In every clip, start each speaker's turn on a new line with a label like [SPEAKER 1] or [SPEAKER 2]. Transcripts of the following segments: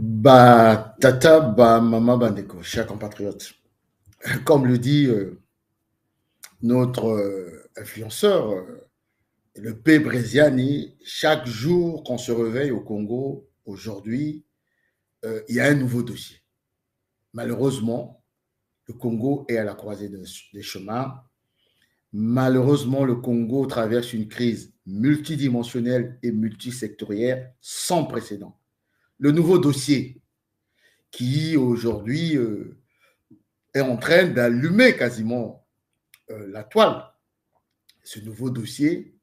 [SPEAKER 1] Bah, tata, bah, maman, bandeko, chers compatriotes. Comme le dit notre influenceur, le P. Breziani, chaque jour qu'on se réveille au Congo, aujourd'hui, il y a un nouveau dossier. Malheureusement, le Congo est à la croisée des chemins. Malheureusement, le Congo traverse une crise multidimensionnelle et multisectorielle sans précédent. Le nouveau dossier qui aujourd'hui est en train d'allumer quasiment la toile. Ce nouveau dossier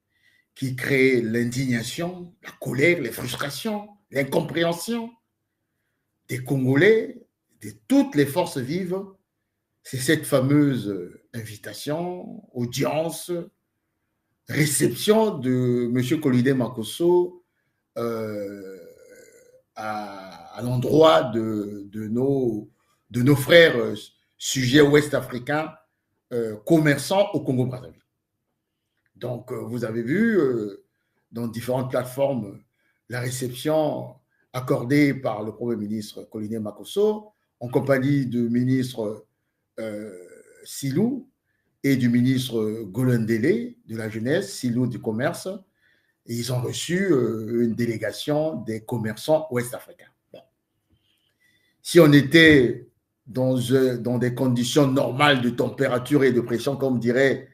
[SPEAKER 1] qui crée l'indignation, la colère, les frustrations, l'incompréhension des Congolais, de toutes les forces vives, c'est cette fameuse invitation, audience, réception de M. Colide Makosso à l'endroit de nos frères sujets ouest-africains commerçants au Congo-Brazzaville. Donc, vous avez vu dans différentes plateformes la réception accordée par le Premier ministre Colline Makosso en compagnie du ministre Silou et du ministre Golondele de la jeunesse, Silou du commerce. Et ils ont reçu une délégation des commerçants ouest-africains. Bon. Si on était dans des conditions normales de température et de pression, comme diraient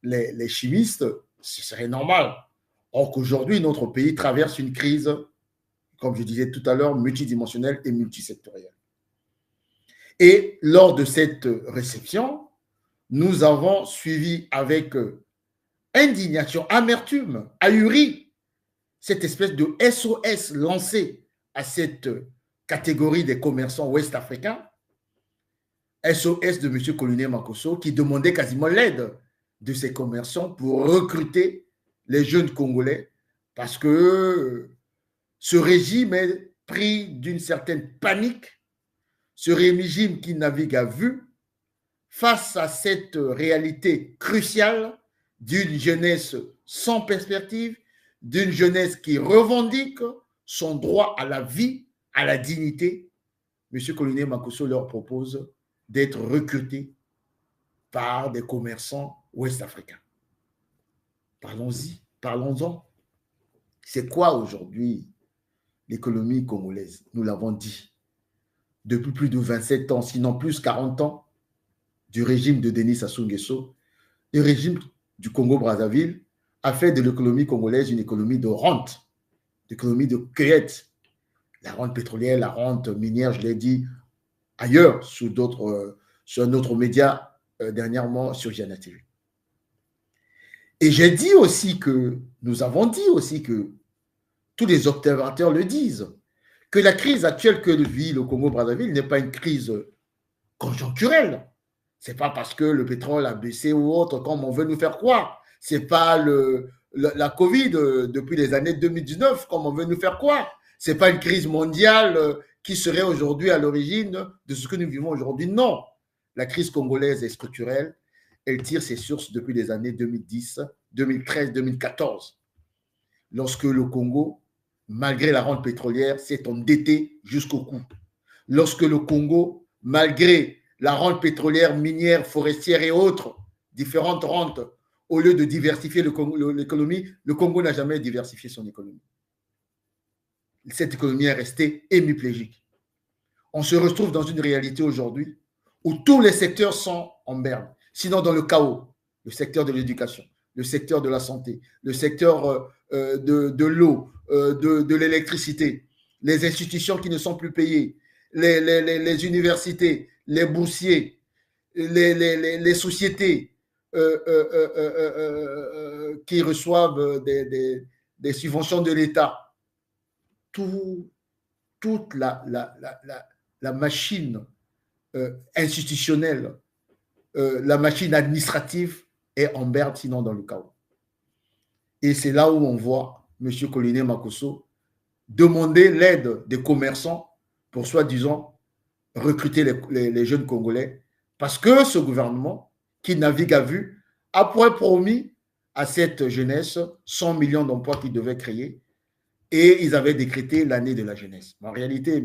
[SPEAKER 1] les chimistes, ce serait normal. Or qu'aujourd'hui, notre pays traverse une crise, comme je disais tout à l'heure, multidimensionnelle et multisectorielle. Et lors de cette réception, nous avons suivi avec indignation, amertume, ahurie, cette espèce de SOS lancé à cette catégorie des commerçants ouest-africains, SOS de M. Colline Makosso, qui demandait quasiment l'aide de ces commerçants pour recruter les jeunes Congolais, parce que ce régime est pris d'une certaine panique, ce régime qui navigue à vue, face à cette réalité cruciale d'une jeunesse sans perspective, d'une jeunesse qui revendique son droit à la vie, à la dignité. M. Colline Makosso leur propose d'être recrutés par des commerçants ouest-africains. Parlons-y, parlons-en. C'est quoi aujourd'hui l'économie congolaise? Nous l'avons dit. Depuis plus de 27 ans, sinon plus 40 ans, du régime de Denis Sassou Nguesso, le régime du Congo-Brazzaville a fait de l'économie congolaise une économie de rente, l'économie de cueillette. La rente pétrolière, la rente minière, je l'ai dit ailleurs, sur un autre média dernièrement sur Jana TV. Et j'ai dit aussi que, nous avons dit aussi que, tous les observateurs le disent, que la crise actuelle que vit le Congo-Brazzaville n'est pas une crise conjoncturelle. Ce n'est pas parce que le pétrole a baissé ou autre, comme on veut nous faire croire. Ce n'est pas la Covid depuis les années 2019, comme on veut nous faire croire. Ce n'est pas une crise mondiale qui serait aujourd'hui à l'origine de ce que nous vivons aujourd'hui. Non. La crise congolaise est structurelle. Elle tire ses sources depuis les années 2010, 2013, 2014. Lorsque le Congo, malgré la rente pétrolière, s'est endetté jusqu'au cou. Lorsque le Congo, malgré la rente pétrolière, minière, forestière et autres, différentes rentes, au lieu de diversifier l'économie, le Congo n'a jamais diversifié son économie. Cette économie est restée hémiplégique. On se retrouve dans une réalité aujourd'hui où tous les secteurs sont en berne, sinon dans le chaos. Le secteur de l'éducation, le secteur de la santé, le secteur de l'eau, de l'électricité, les institutions qui ne sont plus payées, les universités, les boursiers, les sociétés qui reçoivent des subventions de l'État. Toute la machine institutionnelle, la machine administrative est en berne, sinon dans le chaos. Et c'est là où on voit M. Colline Makosso demander l'aide des commerçants pour soi-disant recruter les jeunes Congolais, parce que ce gouvernement, qui navigue à vue, a promis à cette jeunesse 100 millions d'emplois qu'il devait créer, et ils avaient décrété l'année de la jeunesse. En réalité,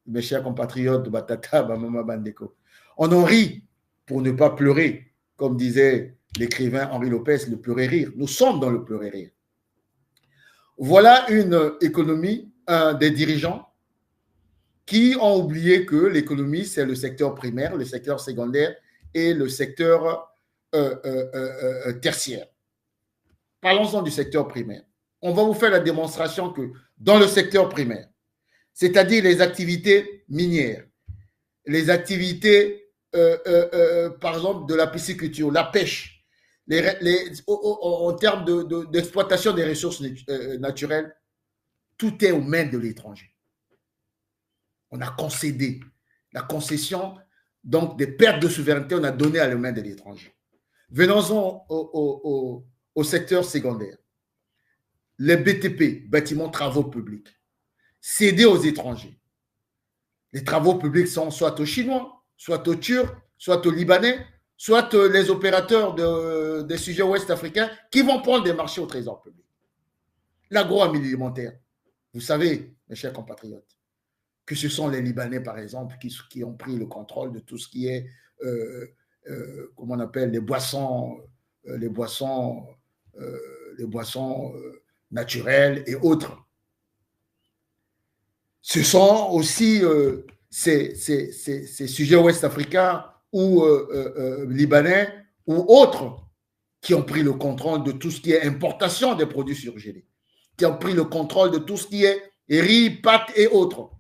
[SPEAKER 1] mes chers compatriotes, Batata, Bamama Bandeko, on en rit pour ne pas pleurer, comme disait l'écrivain Henri Lopez, le pleurer rire. Nous sommes dans le pleurer rire. Voilà une économie, des dirigeants qui ont oublié que l'économie, c'est le secteur primaire, le secteur secondaire et le secteur tertiaire. Parlons-en du secteur primaire. On va vous faire la démonstration que dans le secteur primaire, c'est-à-dire les activités minières, les activités, par exemple, de la pisciculture, la pêche, en termes d'exploitation des ressources naturelles, tout est aux mains de l'étranger. On a concédé. La concession, donc des pertes de souveraineté, on a donné à les mains de l'étranger. Venons-en au secteur secondaire. Les BTP, bâtiments travaux publics, cédés aux étrangers. Les travaux publics sont soit aux Chinois, soit aux Turcs, soit aux Libanais, soit les opérateurs des sujets ouest-africains qui vont prendre des marchés au trésor public. L'agroalimentaire, vous savez, mes chers compatriotes, que ce sont les Libanais, par exemple, qui ont pris le contrôle de tout ce qui est, comment on appelle, les boissons naturelles et autres. Ce sont aussi ces sujets ouest-africains ou libanais ou autres qui ont pris le contrôle de tout ce qui est importation des produits surgelés, qui ont pris le contrôle de tout ce qui est riz, pâtes et autres.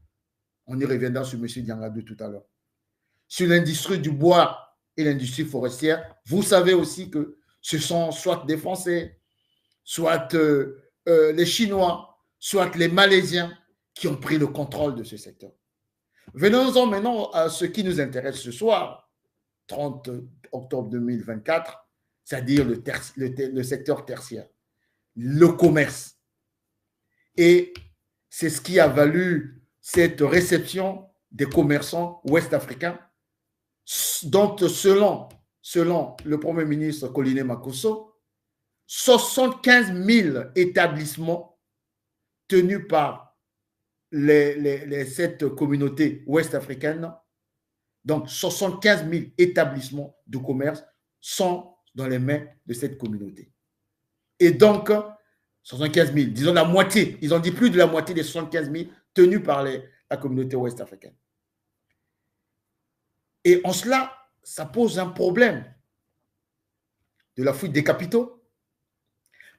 [SPEAKER 1] On y reviendra sur M. Diangadou tout à l'heure. Sur l'industrie du bois et l'industrie forestière, vous savez aussi que ce sont soit des Français, soit les Chinois, soit les Malaisiens qui ont pris le contrôle de ce secteur. Venons-en maintenant à ce qui nous intéresse ce soir, 30 octobre 2024, c'est-à-dire le secteur tertiaire, le commerce. Et c'est ce qui a valu cette réception des commerçants ouest-africains, dont selon le Premier ministre Koliné Makosso, 75 000 établissements tenus par cette communauté ouest-africaine, donc 75 000 établissements de commerce sont dans les mains de cette communauté. Et donc, 75 000, disons la moitié, ils ont dit plus de la moitié des 75 000 tenus par la communauté ouest-africaine. Et en cela, ça pose un problème de la fuite des capitaux,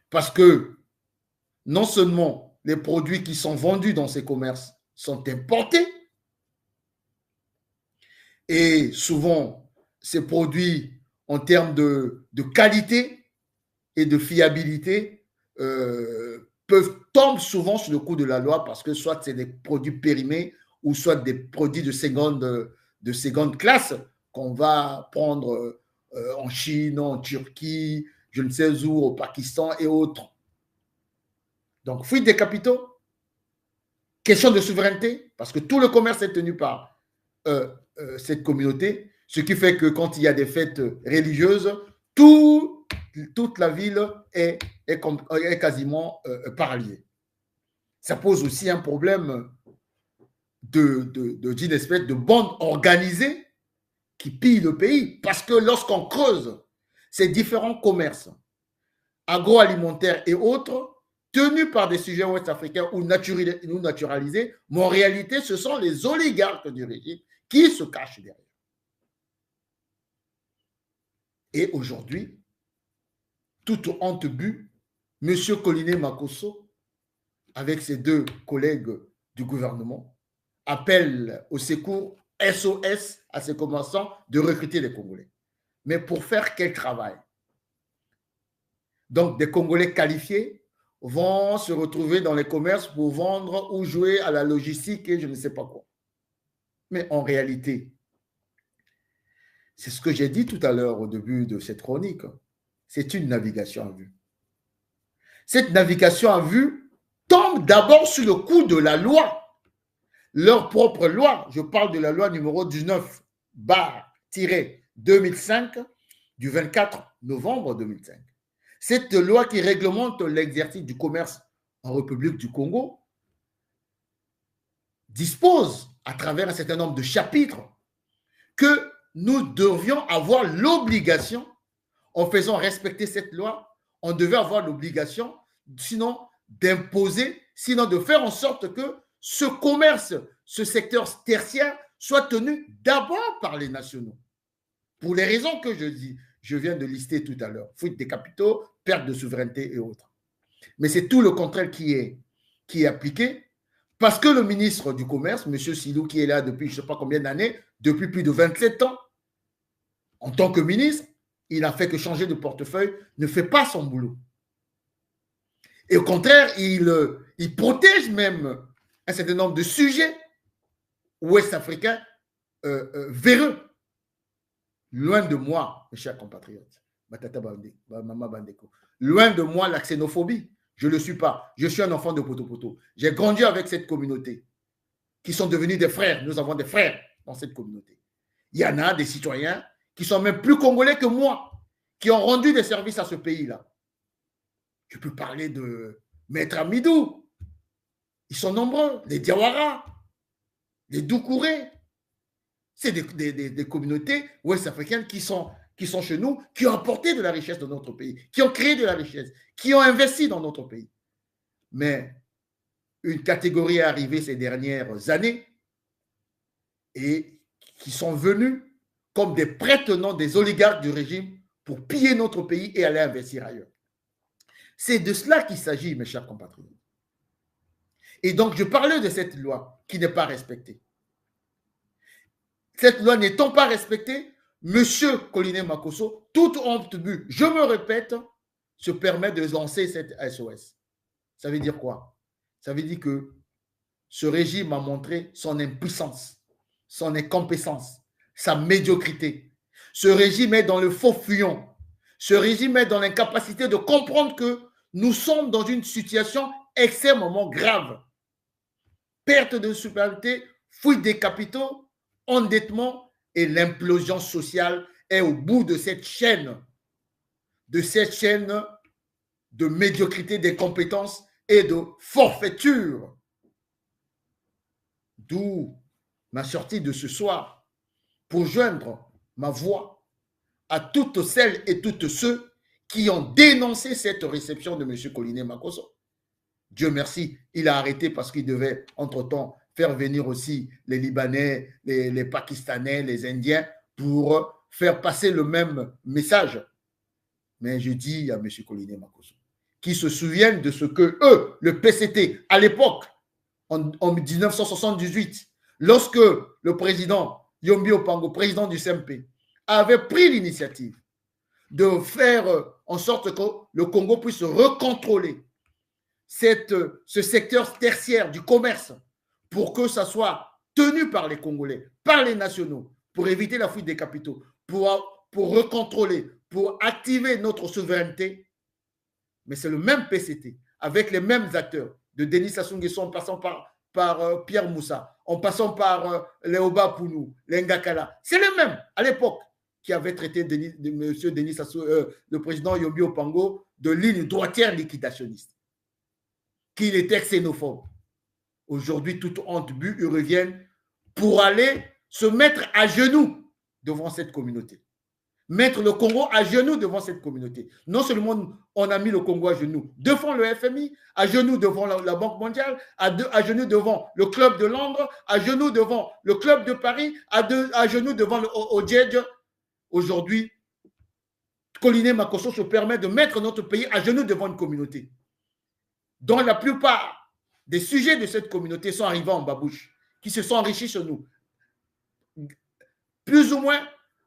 [SPEAKER 1] parce que non seulement les produits qui sont vendus dans ces commerces sont importés, et souvent ces produits en termes de qualité et de fiabilité tombent souvent sur le coup de la loi, parce que soit c'est des produits périmés ou soit des produits de seconde classe qu'on va prendre en Chine, en Turquie, je ne sais où, au Pakistan et autres. Donc, fuite des capitaux, question de souveraineté, parce que tout le commerce est tenu par cette communauté, ce qui fait que quand il y a des fêtes religieuses, toute la ville est quasiment paralysée. Ça pose aussi un problème d'une espèce de bande organisée qui pille le pays, parce que lorsqu'on creuse ces différents commerces agroalimentaires et autres, tenus par des sujets ouest-africains ou naturalisés, mais en réalité, ce sont les oligarques du régime qui se cachent derrière. Et aujourd'hui, toute honte bue, M. Koliné Makosso, avec ses deux collègues du gouvernement, appelle au secours SOS à ses commerçants de recruter des Congolais. Mais pour faire quel travail? Donc, des Congolais qualifiés vont se retrouver dans les commerces pour vendre ou jouer à la logistique et je ne sais pas quoi. Mais en réalité, c'est ce que j'ai dit tout à l'heure au début de cette chronique, c'est une navigation à vue. Cette navigation à vue tombe d'abord sur le coup de la loi. Leur propre loi, je parle de la loi numéro 19/2005 du 24 novembre 2005. Cette loi qui réglemente l'exercice du commerce en République du Congo dispose, à travers un certain nombre de chapitres, que nous devions avoir l'obligation, en faisant respecter cette loi, on devait avoir l'obligation, sinon d'imposer, sinon de faire en sorte que ce commerce, ce secteur tertiaire, soit tenu d'abord par les nationaux. Pour les raisons que je viens de lister tout à l'heure. Fuite des capitaux, perte de souveraineté et autres. Mais c'est tout le contraire qui est appliqué, parce que le ministre du Commerce, M. Silou, qui est là depuis je ne sais pas combien d'années, depuis plus de 27 ans, en tant que ministre, il n'a fait que changer de portefeuille, ne fait pas son boulot. Et au contraire, il protège même un certain nombre de sujets ouest-africains véreux. Loin de moi, mes chers compatriotes, Maman Bandeko, loin de moi la xénophobie. Je ne le suis pas. Je suis un enfant de Poto-Poto. J'ai grandi avec cette communauté qui sont devenus des frères. Nous avons des frères dans cette communauté. Il y en a des citoyens qui sont même plus congolais que moi, qui ont rendu des services à ce pays-là. Je peux parler de Maître Amidou. Ils sont nombreux. Les Diawara, les Doucouré. C'est des communautés ouest-africaines qui sont chez nous, qui ont apporté de la richesse dans notre pays, qui ont créé de la richesse, qui ont investi dans notre pays. Mais une catégorie est arrivée ces dernières années et qui sont venus comme des prête-noms des oligarques du régime pour piller notre pays et aller investir ailleurs. C'est de cela qu'il s'agit, mes chers compatriotes. Et donc, je parlais de cette loi qui n'est pas respectée. Cette loi n'étant pas respectée, M. Koliné Makosso, toute honte but, je me répète, se permet de lancer cette SOS. Ça veut dire quoi? Ça veut dire que ce régime a montré son impuissance, son incompétence, sa médiocrité. Ce régime est dans le faux fuyon. Ce régime est dans l'incapacité de comprendre que nous sommes dans une situation extrêmement grave. Perte de souveraineté, fuite des capitaux, endettement et l'implosion sociale est au bout de cette chaîne de médiocrité, d'incompétence et de forfaiture. D'où ma sortie de ce soir pour joindre ma voix à toutes celles et toutes ceux qui ont dénoncé cette réception de M. Koliné Makosso. Dieu merci, il a arrêté parce qu'il devait, entre-temps, faire venir aussi les Libanais, les Pakistanais, les Indiens pour faire passer le même message. Mais je dis à M. Koliné Makosso, qui se souviennent de ce que eux, le PCT, à l'époque, en 1978, lorsque le président Yombi Opango, président du CMP, avait pris l'initiative de faire en sorte que le Congo puisse recontrôler ce secteur tertiaire du commerce pour que ça soit tenu par les Congolais, par les nationaux, pour éviter la fuite des capitaux, pour recontrôler, pour activer notre souveraineté. Mais c'est le même PCT, avec les mêmes acteurs, de Denis Sassou Nguesso en passant par Pierre Moussa, en passant par Léoba Pounou, Lengakala. C'est les mêmes, à l'époque, qui avaient traité M. Denis Sassou, le président Yombi Opango, de ligne droitière liquidationniste, qu'il était xénophobe. Aujourd'hui, toute honte but, ils reviennent pour aller se mettre à genoux devant cette communauté. Mettre le Congo à genoux devant cette communauté. Non seulement on a mis le Congo à genoux devant le FMI, à genoux devant la Banque mondiale, à genoux devant le Club de Londres, à genoux devant le Club de Paris, à genoux devant le OJEJ. Aujourd'hui, Koliné Makosso se permet de mettre notre pays à genoux devant une communauté dont la plupart des sujets de cette communauté sont arrivés en babouche, qui se sont enrichis sur nous. Plus ou moins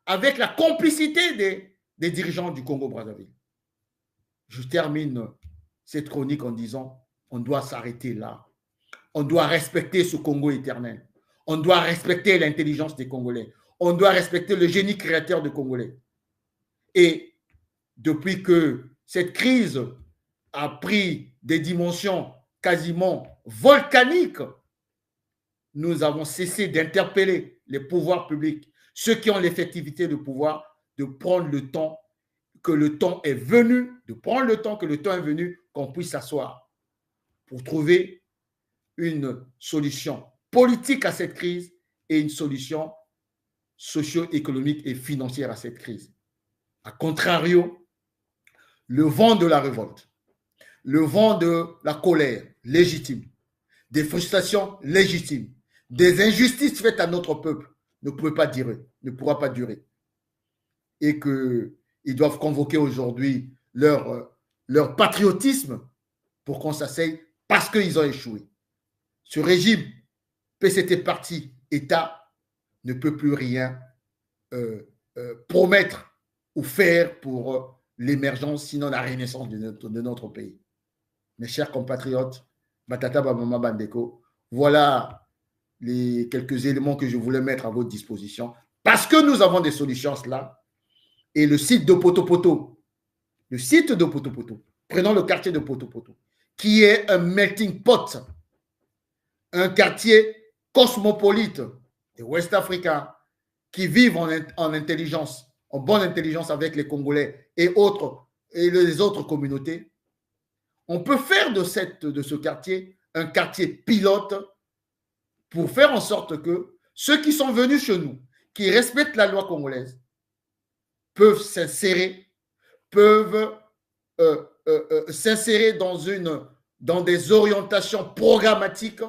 [SPEAKER 1] avec la complicité des dirigeants du Congo-Brazzaville. Je termine cette chronique en disant, on doit s'arrêter là. On doit respecter ce Congo éternel. On doit respecter l'intelligence des Congolais. On doit respecter le génie créateur des Congolais. Et depuis que cette crise a pris des dimensions quasiment volcaniques, nous avons cessé d'interpeller les pouvoirs publics, ceux qui ont l'effectivité de pouvoir, de prendre le temps, que le temps est venu, de prendre le temps que le temps est venu, qu'on puisse s'asseoir pour trouver une solution politique à cette crise et une solution socio-économique et financière à cette crise. A contrario, le vent de la révolte, le vent de la colère légitime, des frustrations légitimes, des injustices faites à notre peuple ne pourra pas durer. Et qu'ils doivent convoquer aujourd'hui leur patriotisme pour qu'on s'asseye parce qu'ils ont échoué. Ce régime, PCT Parti, État, ne peut plus rien promettre ou faire pour l'émergence, sinon la renaissance de notre pays. Mes chers compatriotes, Batata Bamama Bandeko, voilà les quelques éléments que je voulais mettre à votre disposition parce que nous avons des solutions là. Et le site de Potopoto, prenons le quartier de Potopoto, qui est un melting pot, un quartier cosmopolite des Ouest-Africains qui vivent en intelligence, en bonne intelligence avec les Congolais et les autres communautés. On peut faire de ce quartier un quartier pilote pour faire en sorte que ceux qui sont venus chez nous, qui respectent la loi congolaise, peuvent s'insérer, s'insérer dans des orientations programmatiques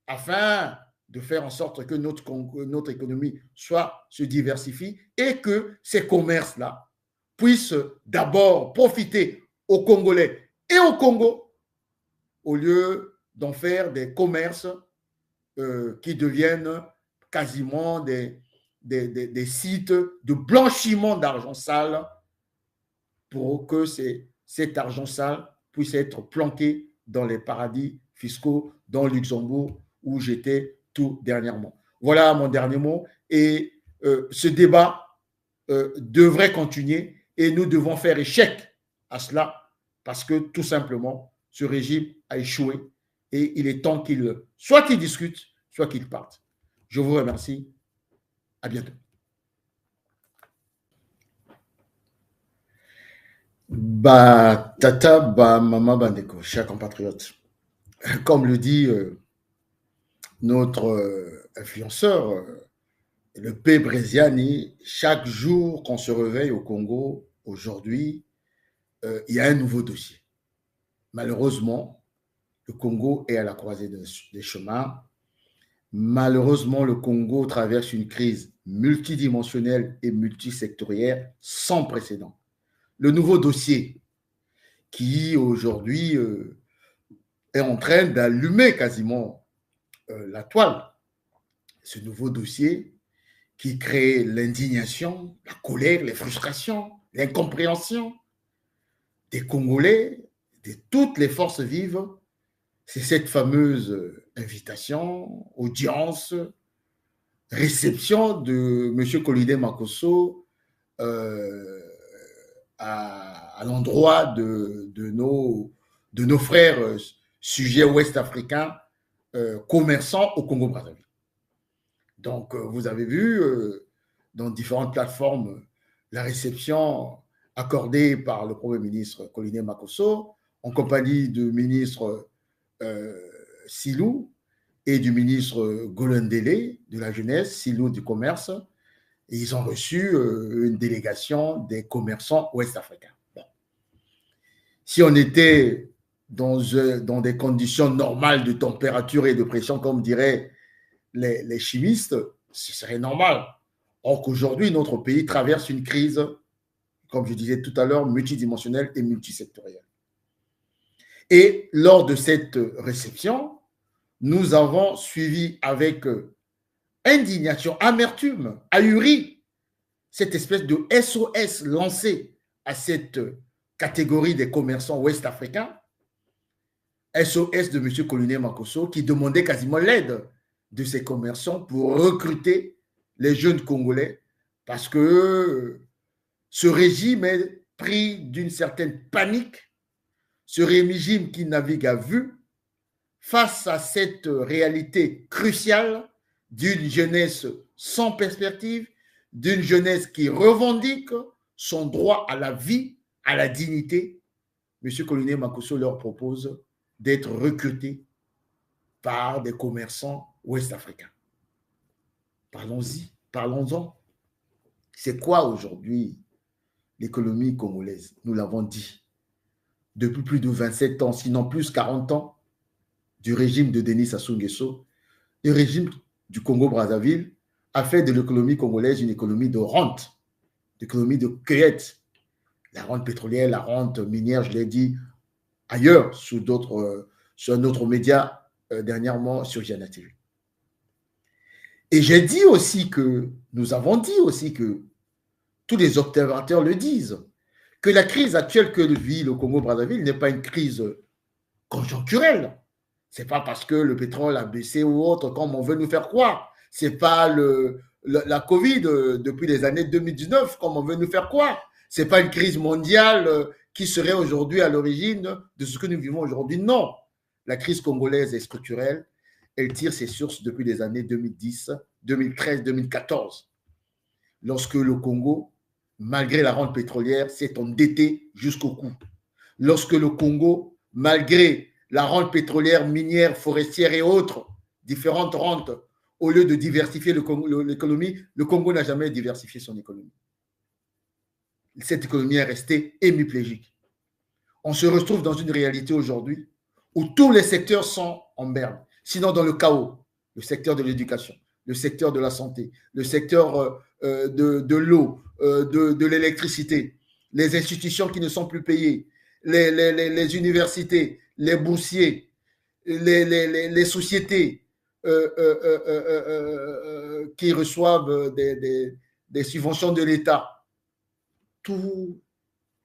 [SPEAKER 1] afin de faire en sorte que notre économie se diversifie et que ces commerces-là puissent d'abord profiter aux Congolais et au Congo au lieu d'en faire des commerces qui deviennent quasiment des sites de blanchiment d'argent sale pour que cet argent sale puisse être planqué dans les paradis fiscaux, dans Luxembourg, où j'étais tout dernièrement. Voilà mon dernier mot. Et ce débat devrait continuer et nous devons faire échec à cela parce que tout simplement, ce régime a échoué et il est temps soit qu'il discute, soit qu'il parte. Je vous remercie. À bientôt. Tata Mama Bandeko, chers compatriotes, comme le dit notre influenceur, le P. Breziani, chaque jour qu'on se réveille au Congo, aujourd'hui, il y a un nouveau dossier. Malheureusement, le Congo est à la croisée des chemins. Malheureusement, le Congo traverse une crise multidimensionnelle et multisectorielle sans précédent. Le nouveau dossier qui aujourd'hui est en train d'allumer quasiment la toile. Ce nouveau dossier qui crée l'indignation, la colère, les frustrations, l'incompréhension des Congolais, de toutes les forces vives. C'est cette fameuse invitation, audience, réception de M. Colide Makosso à l'endroit de nos frères sujets ouest-africains commerçants au Congo-Brazzaville. Donc, vous avez vu dans différentes plateformes la réception accordée par le Premier ministre Colide Makosso en compagnie du ministre Silou et du ministre Golondele de la jeunesse, Silou du commerce. Et ils ont reçu une délégation des commerçants ouest-africains. Bon. Si on était dans des conditions normales de température et de pression, comme diraient les chimistes, ce serait normal. Or qu'aujourd'hui, notre pays traverse une crise, comme je disais tout à l'heure, multidimensionnelle et multisectorielle. Et lors de cette réception, nous avons suivi avec indignation, amertume, ahurie, cette espèce de SOS lancé à cette catégorie des commerçants ouest-africains, SOS de M. Colide Makosso, qui demandait quasiment l'aide de ces commerçants pour recruter les jeunes Congolais, parce que ce régime est pris d'une certaine panique, ce régime qui navigue à vue, face à cette réalité cruciale d'une jeunesse sans perspective, d'une jeunesse qui revendique son droit à la vie, à la dignité. M. Colide Makosso leur propose d'être recrutés par des commerçants ouest-africains. Parlons-y, parlons-en. C'est quoi aujourd'hui l'économie congolaise? Nous l'avons dit. Depuis plus de 27 ans, sinon plus 40 ans, du régime de Denis Sassou Nguesso, le régime du Congo-Brazzaville a fait de l'économie congolaise une économie de rente, une économie de cueillette. La rente pétrolière, la rente minière, je l'ai dit ailleurs, sur un autre média dernièrement sur Giana TV. Et j'ai dit aussi que, nous avons dit aussi que, tous les observateurs le disent, que la crise actuelle que vit le Congo-Brazzaville n'est pas une crise conjoncturelle. Ce n'est pas parce que le pétrole a baissé ou autre, comme on veut nous faire croire. Ce n'est pas la Covid depuis les années 2019, comme on veut nous faire croire. Ce n'est pas une crise mondiale qui serait aujourd'hui à l'origine de ce que nous vivons aujourd'hui. Non. La crise congolaise est structurelle. Elle tire ses sources depuis les années 2010, 2013, 2014. Lorsque le Congo, malgré la rente pétrolière, s'est endetté jusqu'au cou. Lorsque le Congo, malgré la rente pétrolière, minière, forestière et autres, différentes rentes, au lieu de diversifier l'économie, le Congo n'a jamais diversifié son économie. Cette économie est restée hémiplégique. On se retrouve dans une réalité aujourd'hui où tous les secteurs sont en berne, sinon dans le chaos. Le secteur de l'éducation, le secteur de la santé, le secteur de l'eau, de l'électricité, les institutions qui ne sont plus payées, les universités, les boursiers, les sociétés qui reçoivent des subventions de l'État.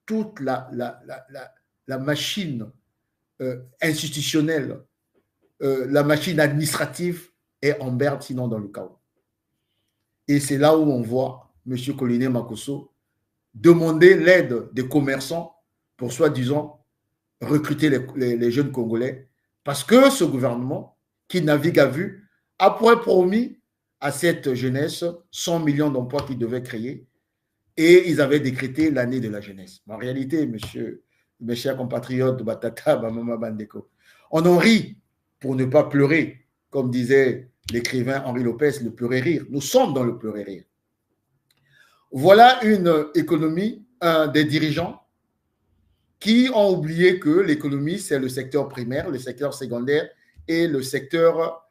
[SPEAKER 1] Toute la machine institutionnelle, la machine administrative est en berne, sinon dans le chaos. Et c'est là où on voit M. Collinet Makosso demander l'aide des commerçants pour soi-disant recruter les jeunes Congolais, parce que ce gouvernement, qui navigue à vue, a promis à cette jeunesse 100 millions d'emplois qu'il devait créer, et ils avaient décrété l'année de la jeunesse. En réalité, mes chers compatriotes, Batata, Bamama Bandeko, on en rit pour ne pas pleurer, comme disait l'écrivain Henri Lopez, le pleurer rire. Nous sommes dans le pleurer rire. Voilà une économie des dirigeants qui ont oublié que l'économie, c'est le secteur primaire, le secteur secondaire et le secteur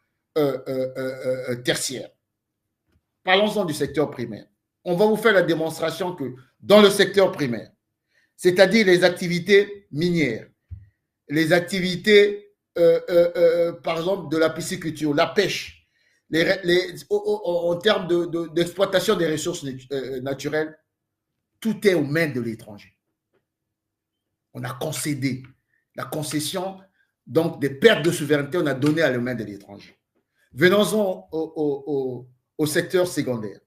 [SPEAKER 1] tertiaire. Parlons-en du secteur primaire. On va vous faire la démonstration que dans le secteur primaire, c'est-à-dire les activités minières, les activités, par exemple, de la pisciculture, la pêche, en termes d'exploitation des ressources naturelles, tout est aux mains de l'étranger. On a concédé. La concession, donc des pertes de souveraineté, on a donné à les mains de l'étranger. Venons-en au secteur secondaire.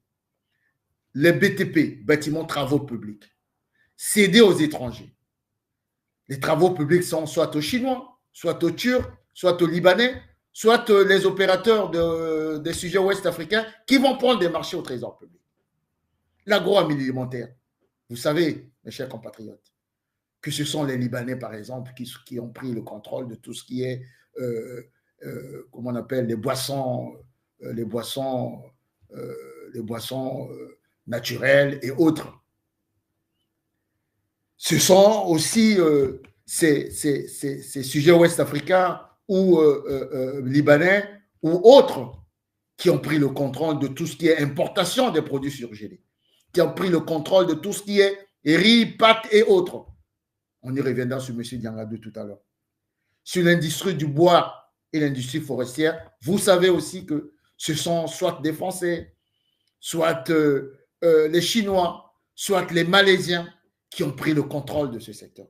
[SPEAKER 1] Les BTP, bâtiments travaux publics, cédés aux étrangers. Les travaux publics sont soit aux Chinois, soit aux Turcs, soit aux Libanais, soit les opérateurs des sujets ouest-africains qui vont prendre des marchés au trésor public. L'agroalimentaire, vous savez, mes chers compatriotes, que ce sont les Libanais, par exemple, qui ont pris le contrôle de tout ce qui est, comment on appelle, les boissons naturelles et autres. Ce sont aussi ces sujets ouest-africains ou libanais ou autres qui ont pris le contrôle de tout ce qui est importation des produits surgelés, qui ont pris le contrôle de tout ce qui est riz, pâtes et autres. On y reviendra sur M. Diangadou tout à l'heure. Sur l'industrie du bois et l'industrie forestière, vous savez aussi que ce sont soit des Français, soit les Chinois, soit les Malaisiens qui ont pris le contrôle de ce secteur.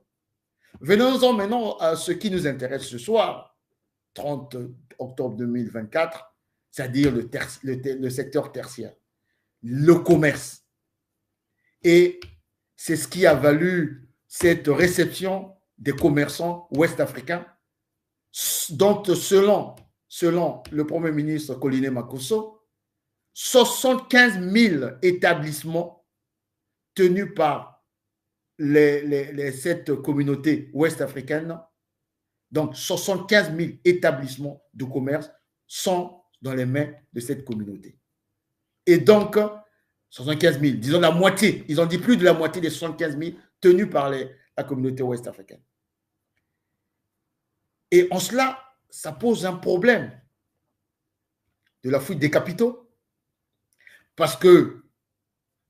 [SPEAKER 1] Venons-en maintenant à ce qui nous intéresse ce soir, 30 octobre 2024, c'est-à-dire le secteur tertiaire, le commerce. Et c'est ce qui a valu cette réception des commerçants ouest-africains, dont selon le Premier ministre Collinet Makosso, 75 000 établissements tenus par cette communauté ouest-africaine Donc, 75 000 établissements de commerce sont dans les mains de cette communauté. Et donc, 75 000, disons la moitié, ils ont dit plus de la moitié des 75 000 tenus par la communauté ouest-africaine. Et en cela, ça pose un problème de la fuite des capitaux, parce que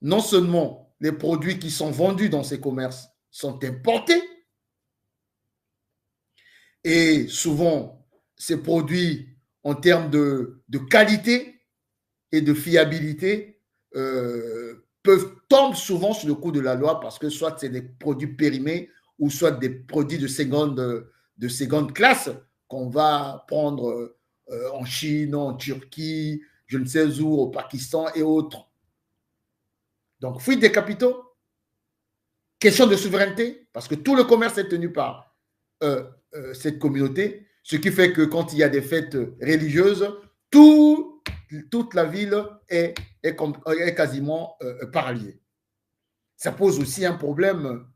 [SPEAKER 1] non seulement les produits qui sont vendus dans ces commerces sont importés, et souvent, ces produits, en termes de qualité et de fiabilité, tombent souvent sous le coup de la loi, parce que soit c'est des produits périmés ou soit des produits de seconde classe qu'on va prendre en Chine, en Turquie, je ne sais où, au Pakistan et autres. Donc, fuite des capitaux, question de souveraineté, parce que tout le commerce est tenu par cette communauté, ce qui fait que quand il y a des fêtes religieuses, toute la ville est quasiment paralysée. Ça pose aussi un problème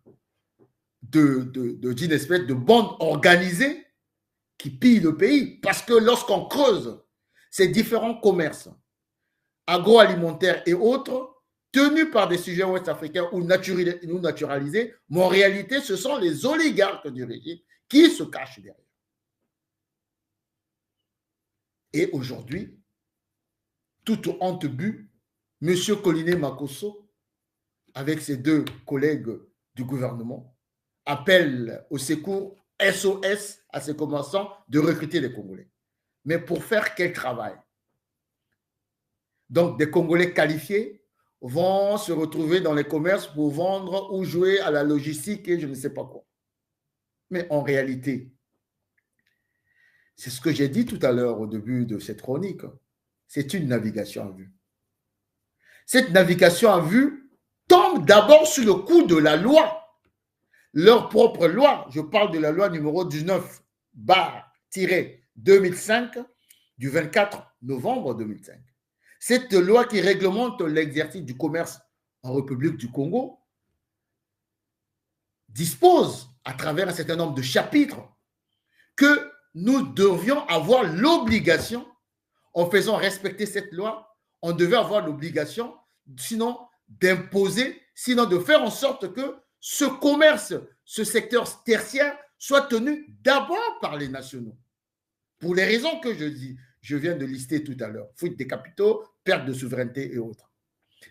[SPEAKER 1] d'une espèce de bande organisée qui pille le pays, parce que lorsqu'on creuse ces différents commerces agroalimentaires et autres, tenus par des sujets ouest-africains ou naturalisés, mais en réalité, ce sont les oligarques du régime qui se cachent derrière. Et aujourd'hui, toute honte bue, M. Collinet Makosso, avec ses deux collègues du gouvernement, appelle au secours SOS à ses commerçants de recruter les Congolais. Mais pour faire quel travail? Donc, des Congolais qualifiés vont se retrouver dans les commerces pour vendre ou jouer à la logistique et je ne sais pas quoi. Mais en réalité, c'est ce que j'ai dit tout à l'heure au début de cette chronique, c'est une navigation à vue. Cette navigation à vue tombe d'abord sous le coup de la loi. Leur propre loi, je parle de la loi numéro 19/2005 du 24 novembre 2005. Cette loi qui réglemente l'exercice du commerce en République du Congo dispose, à travers un certain nombre de chapitres, que nous devions avoir l'obligation, en faisant respecter cette loi, on devait avoir l'obligation, sinon d'imposer, sinon de faire en sorte que ce commerce, ce secteur tertiaire, soit tenu d'abord par les nationaux. Pour les raisons que je viens de lister tout à l'heure. Fuite des capitaux, perte de souveraineté et autres.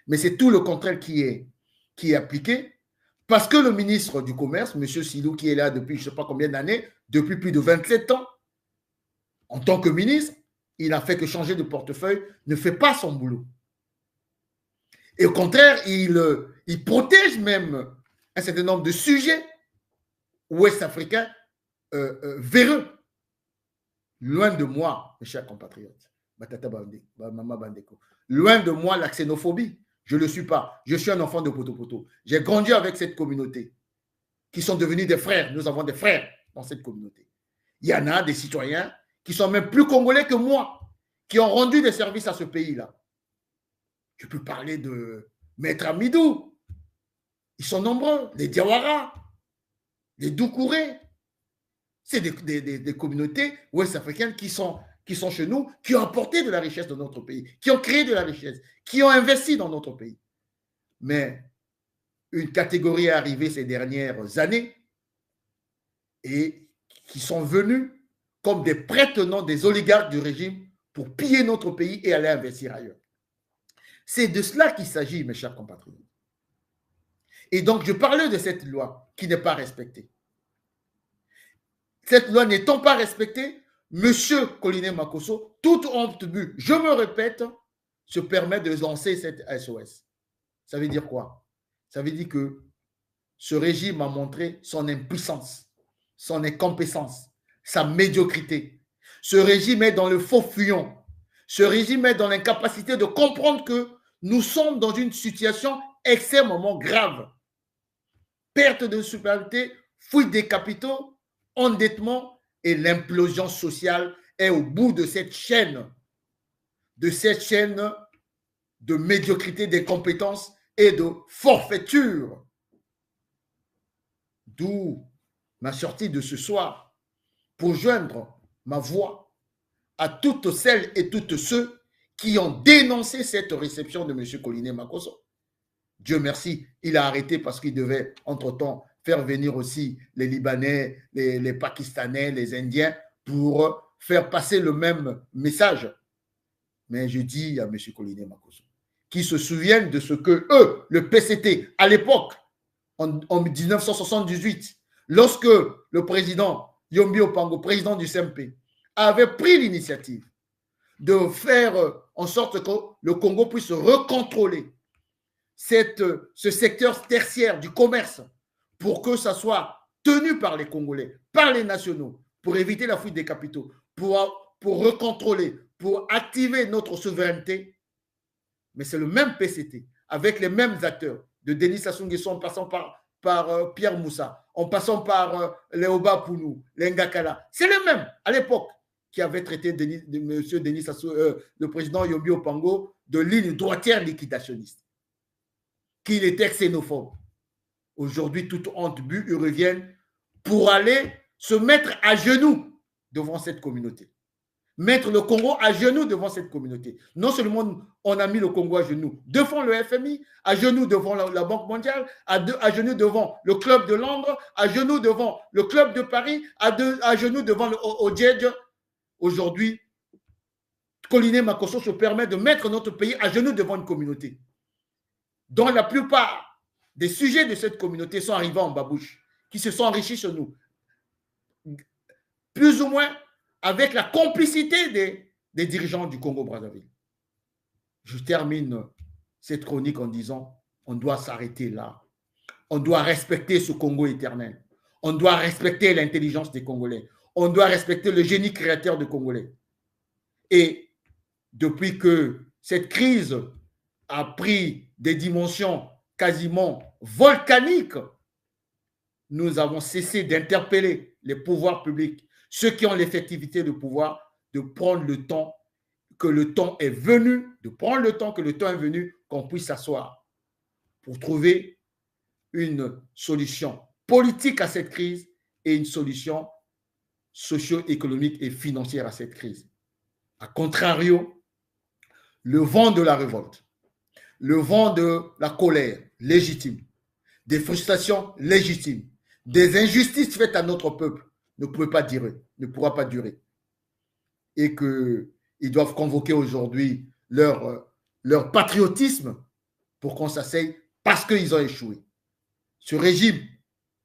[SPEAKER 1] Mais c'est tout le contraire qui est appliqué, parce que le ministre du Commerce, M. Silou, qui est là depuis je ne sais pas combien d'années, depuis plus de 27 ans, en tant que ministre, il n'a fait que changer de portefeuille, ne fait pas son boulot. Et au contraire, il protège même un certain nombre de sujets ouest-africains véreux. Loin de moi, mes chers compatriotes, loin de moi la xénophobie. Je ne le suis pas. Je suis un enfant de Poto-Poto. J'ai grandi avec cette communauté qui sont devenus des frères. Nous avons des frères dans cette communauté. Il y en a des citoyens qui sont même plus congolais que moi, qui ont rendu des services à ce pays-là. Je peux parler de Maître Amidou. Ils sont nombreux. Les Diawara, les Doucouré. C'est des communautés ouest-africaines qui sont chez nous, qui ont apporté de la richesse dans notre pays, qui ont créé de la richesse, qui ont investi dans notre pays. Mais une catégorie est arrivée ces dernières années et qui sont venus comme des prête-noms des oligarques du régime pour piller notre pays et aller investir ailleurs. C'est de cela qu'il s'agit, mes chers compatriotes. Et donc, je parlais de cette loi qui n'est pas respectée. Cette loi n'étant pas respectée, M. Collinet Makosso, toute honte bue, je me répète, se permet de lancer cette SOS. Ça veut dire quoi? Ça veut dire que ce régime a montré son impuissance, son incompétence, sa médiocrité. Ce régime est dans le faux fuyant. Ce régime est dans l'incapacité de comprendre que nous sommes dans une situation extrêmement grave. Perte de souveraineté, fuite des capitaux, endettement et l'implosion sociale est au bout de cette chaîne de médiocrité, d'incompétence et de forfaiture. D'où ma sortie de ce soir pour joindre ma voix à toutes celles et toutes ceux qui ont dénoncé cette réception de M. Collinet Makosso. Dieu merci, il a arrêté parce qu'il devait, entre-temps, faire venir aussi les Libanais, les Pakistanais, les Indiens pour faire passer le même message. Mais je dis à M. Collinet Makosso, qui se souviennent de ce que eux, le PCT, à l'époque, en 1978, lorsque le président Yombi Opango, président du CMP, avait pris l'initiative de faire en sorte que le Congo puisse recontrôler ce secteur tertiaire du commerce pour que ça soit tenu par les Congolais, par les nationaux, pour éviter la fuite des capitaux, pour recontrôler, pour activer notre souveraineté. Mais c'est le même PCT, avec les mêmes acteurs, de Denis Sassou Nguesso en passant par Pierre Moussa, en passant par Léoba Pounou, Lengakala. C'est les mêmes, à l'époque, qui avaient traité M. Denis Sassou, le président Yombi Opango, de ligne droitière liquidationniste, qu'il était xénophobe. Aujourd'hui, toute honte but, ils reviennent pour aller se mettre à genoux devant cette communauté. Mettre le Congo à genoux devant cette communauté. Non seulement on a mis le Congo à genoux devant le FMI, à genoux devant la Banque mondiale, à genoux devant le Club de Londres, à genoux devant le Club de Paris, à genoux devant le ODJ. Aujourd'hui, Collinet Makosso se permet de mettre notre pays à genoux devant une communauté dont la plupart des sujets de cette communauté sont arrivés en babouche, qui se sont enrichis sur nous. Plus ou moins avec la complicité des dirigeants du Congo-Brazzaville. Je termine cette chronique en disant, on doit s'arrêter là. On doit respecter ce Congo éternel. On doit respecter l'intelligence des Congolais. On doit respecter le génie créateur des Congolais. Et depuis que cette crise a pris des dimensions quasiment volcaniques, nous avons cessé d'interpeller les pouvoirs publics, ceux qui ont l'effectivité de pouvoir, de prendre le temps, que le temps est venu, qu'on puisse s'asseoir pour trouver une solution politique à cette crise et une solution socio-économique et financière à cette crise. A contrario, le vent de la révolte, le vent de la colère légitime, des frustrations légitimes, des injustices faites à notre peuple ne pourra pas durer. Et qu'ils doivent convoquer aujourd'hui leur patriotisme pour qu'on s'asseye parce qu'ils ont échoué. Ce régime,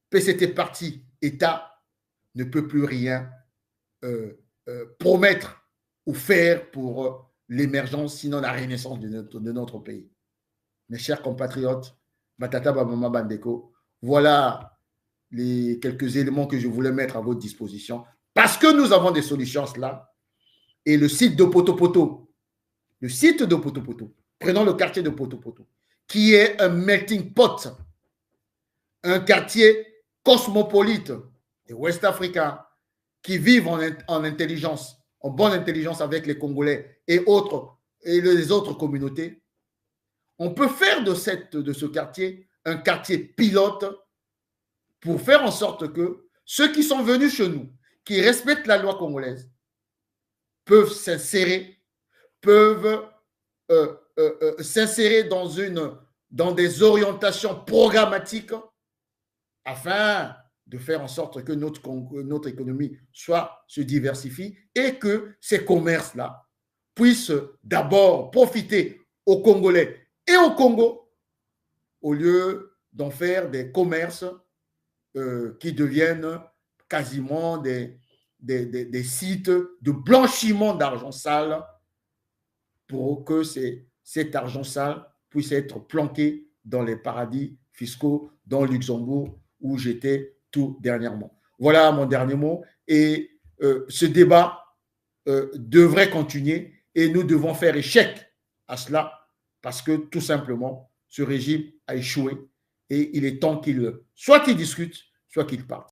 [SPEAKER 1] PCT parti, État, ne peut plus rien promettre ou faire pour l'émergence, sinon la renaissance de notre pays. Mes chers compatriotes, Batata Bamama Bandeko, voilà les quelques éléments que je voulais mettre à votre disposition parce que nous avons des solutions là. Et le site de Potopoto, prenons le quartier de Potopoto, qui est un melting pot, un quartier cosmopolite des West Africains qui vivent en intelligence, en bonne intelligence avec les Congolais et les autres communautés. On peut faire de ce quartier un quartier pilote pour faire en sorte que ceux qui sont venus chez nous, qui respectent la loi congolaise, peuvent s'insérer, s'insérer dans des orientations programmatiques afin de faire en sorte que notre économie se diversifie et que ces commerces-là puissent d'abord profiter aux Congolais et au Congo au lieu d'en faire des commerces qui deviennent quasiment des sites de blanchiment d'argent sale pour que cet argent sale puisse être planqué dans les paradis fiscaux, dans Luxembourg, où j'étais tout dernièrement. Voilà mon dernier mot. Et ce débat devrait continuer et nous devons faire échec à cela parce que tout simplement, ce régime a échoué et il est temps qu'il soit qu'il discute, soit qu'il parte.